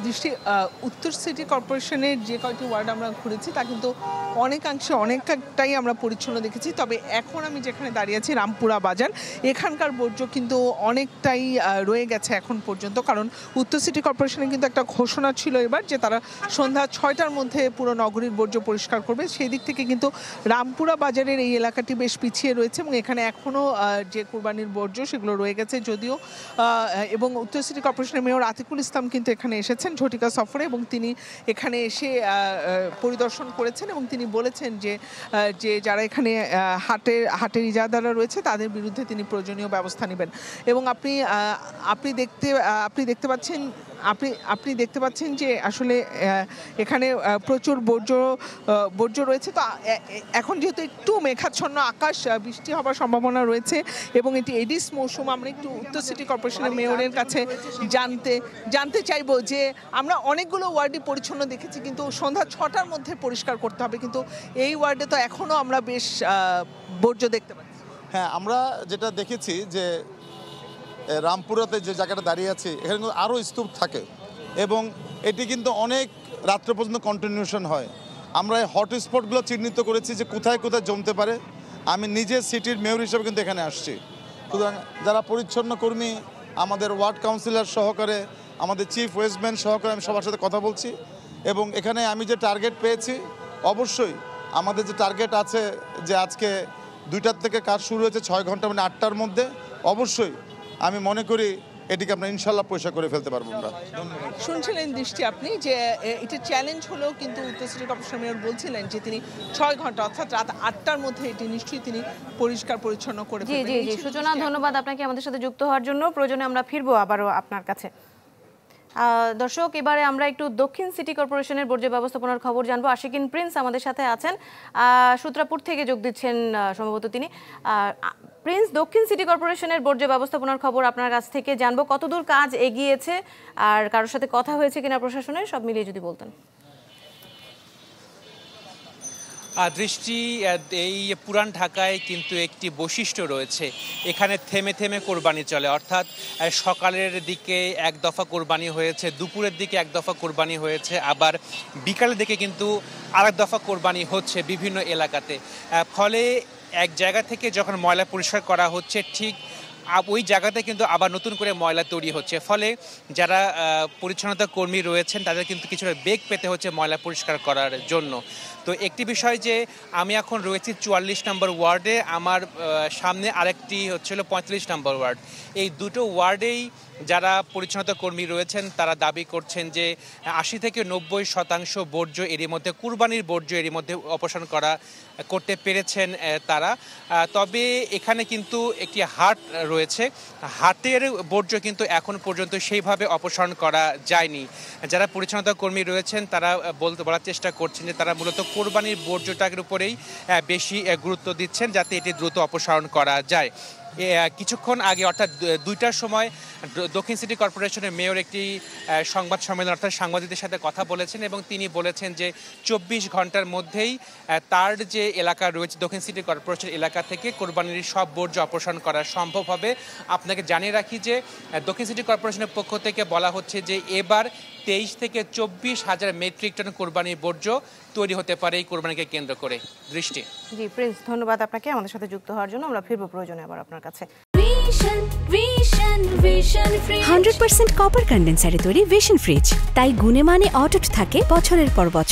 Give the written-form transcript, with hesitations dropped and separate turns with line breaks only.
দৃষ্টি উত্তর সিটি কর্পোরেশনের যে কয়টি ওয়ার্ড আমরা ঘুরেছি তা কিন্তু অনেকাংশে অনেকটাই আমরা পরিচ্ছন্ন দেখেছি। তবে এখন আমি যেখানে দাঁড়িয়ে আছি রামপুরা বাজার, এখানকার বর্জ্য কিন্তু অনেকটাই রয়ে গেছে এখন পর্যন্ত। কারণ উত্তর সিটি কর্পোরেশনে কিন্তু একটা ঘোষণা ছিল এবার যে তারা সন্ধ্যা 6টার মধ্যে পুরো নগরীর বর্জ্য পরিষ্কার করবে। সেই দিক থেকে কিন্তু রামপুরা বাজারের এই এলাকাটি বেশ পিছিয়ে রয়েছে এবং এখানে এখনও যে কোরবানির বর্জ্য সেগুলো রয়ে গেছে যদিও। এবং উত্তর সিটি কর্পোরেশনের মেয়র আতিকুল ইসলাম কিন্তু এখানে এসেছেন ঝটিকা সফরে এবং তিনি এখানে এসে পরিদর্শন করেছেন এবং তিনি বলেছেন যে যারা এখানে হাটের ইজারাদাররা রয়েছে তাদের বিরুদ্ধে তিনি প্রয়োজনীয় ব্যবস্থা নেবেন। এবং আপনি দেখতে পাচ্ছেন যে আসলে এখানে প্রচুর বর্জ্য রয়েছে। তো এখন যেহেতু একটু মেঘাচ্ছন্ন আকাশ, বৃষ্টি হবার সম্ভাবনা রয়েছে এবং এটি এডিস মৌসুম, আমরা একটু উত্তর সিটি কর্পোরেশনের মেয়রের কাছে জানতে চাইবো যে আমরা অনেকগুলো ওয়ার্ডই পরিচ্ছন্ন দেখেছি কিন্তু সন্ধ্যা 6টার মধ্যে পরিষ্কার করতে হবে, কিন্তু এই ওয়ার্ডে তো এখনও আমরা বেশ বর্জ্য দেখতে পাচ্ছি।
হ্যাঁ, আমরা যেটা দেখেছি যে রামপুরাতে যে জায়গাটা দাঁড়িয়ে আছি এখানে কিন্তু আরও স্তূপ থাকে এবং এটি কিন্তু অনেক রাত্র পর্যন্ত কন্টিনিউশন হয়। আমরা এই হটস্পটগুলো চিহ্নিত করেছি যে কোথায় কোথায় জমতে পারে। আমি নিজে সিটির মেয়র হিসেবে কিন্তু এখানে আসছি। সুতরাং যারা পরিচ্ছন্ন কর্মী, আমাদের ওয়ার্ড কাউন্সিলর সহকারে, আমাদের চিফ ওয়েস্টম্যান সহকারে আমি সবার সাথে কথা বলছি এবং এখানে আমি যে টার্গেট পেয়েছি, অবশ্যই আমাদের যে টার্গেট আছে যে আজকে 2টার থেকে কাজ শুরু হয়েছে 6 ঘন্টা মানে 8টার মধ্যে, অবশ্যই আমি মনে করি এটিকে আমরা ইনশাল্লাহ পয়সা করে ফেলতে পারবো। আমরা
শুনছিলেন দৃষ্টি আপনি যে এটা চ্যালেঞ্জ হলেও কিন্তু উত্তর সিটি কর্পোরেশন মেয়র বলছিলেন যে তিনি 6 ঘন্টা অর্থাৎ রাত 8টার মধ্যে এটি নিশ্চয়ই তিনি পরিষ্কার পরিচ্ছন্ন করে ফেলবেন।
জি সূচনা, ধন্যবাদ আপনাকে আমাদের সাথে যুক্ত হওয়ার জন্য। প্রয়োজনে আমরা ফিরবো আবারও আপনার কাছে। দর্শক, এবারে আমরা একটু দক্ষিণ সিটি কর্পোরেশনের বর্জ্য ব্যবস্থাপনার খবর জানবো। আশিকিন প্রিন্স আমাদের সাথে আছেন, সূত্রাপুর থেকে যোগ দিচ্ছেন সম্ভবত তিনি। প্রিন্স, দক্ষিণ সিটি কর্পোরেশনের বর্জ্য ব্যবস্থাপনার খবর আপনার কাছ থেকে জানবো। কতদূর কাজ এগিয়েছে আর কারোর সাথে কথা হয়েছে কিনা প্রশাসনের, সব মিলিয়ে যদি বলতেন।
দৃষ্টি, এই পুরান ঢাকায় কিন্তু একটি বৈশিষ্ট্য রয়েছে, এখানে থেমে থেমে কোরবানি চলে। অর্থাৎ সকালের দিকে এক দফা কোরবানি হয়েছে, দুপুরের দিকে এক দফা কোরবানি হয়েছে, আবার বিকালের দিকে কিন্তু আরেক দফা কোরবানি হচ্ছে বিভিন্ন এলাকাতে। ফলে এক জায়গা থেকে যখন ময়লা পরিষ্কার করা হচ্ছে ঠিক ওই জায়গাতে কিন্তু আবার নতুন করে ময়লা তৈরি হচ্ছে। ফলে যারা পরিচ্ছন্নতা কর্মী রয়েছেন তাদের কিন্তু কিছুটা বেগ পেতে হচ্ছে ময়লা পরিষ্কার করার জন্য। তো একটি বিষয় যে আমি এখন রয়েছি 44 নম্বর ওয়ার্ডে, আমার সামনে আরেকটি হচ্ছিল 45 নম্বর ওয়ার্ড। এই দুটো ওয়ার্ডেই যারা পরিচ্ছন্নতা কর্মী রয়েছেন তারা দাবি করছেন যে 80 থেকে 90% বর্জ্য এরই মধ্যে, কুরবানির বর্জ্য এরই মধ্যে অপসারণ করতে পেরেছেন তারা। তবে এখানে কিন্তু একটি হাট রয়েছে, হাটের বর্জ্য কিন্তু এখন পর্যন্ত সেইভাবে অপসারণ করা যায়নি। যারা পরিচ্ছন্নতা কর্মী রয়েছেন তারা বলার চেষ্টা করছেন যে তারা মূলত কোরবানির বর্জ্যটার উপরেই বেশি গুরুত্ব দিচ্ছেন যাতে এটি দ্রুত অপসারণ করা যায়। কিছুক্ষণ আগে অর্থাৎ 2টার সময় দক্ষিণ সিটি কর্পোরেশনের মেয়র একটি সংবাদ সম্মেলন অর্থাৎ সাংবাদিকদের সাথে কথা বলেছেন এবং তিনি বলেছেন যে 24 ঘন্টার মধ্যেই তার যে এলাকা রয়েছে দক্ষিণ সিটি কর্পোরেশন এলাকা থেকে কোরবানির সব বর্জ্য অপসারণ করা সম্ভব হবে। আপনাকে জানিয়ে রাখি যে দক্ষিণ সিটি কর্পোরেশনের পক্ষ থেকে বলা হচ্ছে যে এবার 23 থেকে 24 হাজার মেট্রিক টন কোরবানির বর্জ্য তৈরি হতে পারে এই কোরবানিকে কেন্দ্র করে। দৃষ্টি।
জি প্রিন্স, ধন্যবাদ আপনাকে আমাদের সাথে যুক্ত হওয়ার জন্য। আমরা ফিরবো প্রয়োজনে আবার আপনার কাছে।
100% কপার কন্ডেন্সারে তৈরি ভিশন ফ্রিজ, তাই গুণে মানে অটুট থাকে বছরের পর বছর।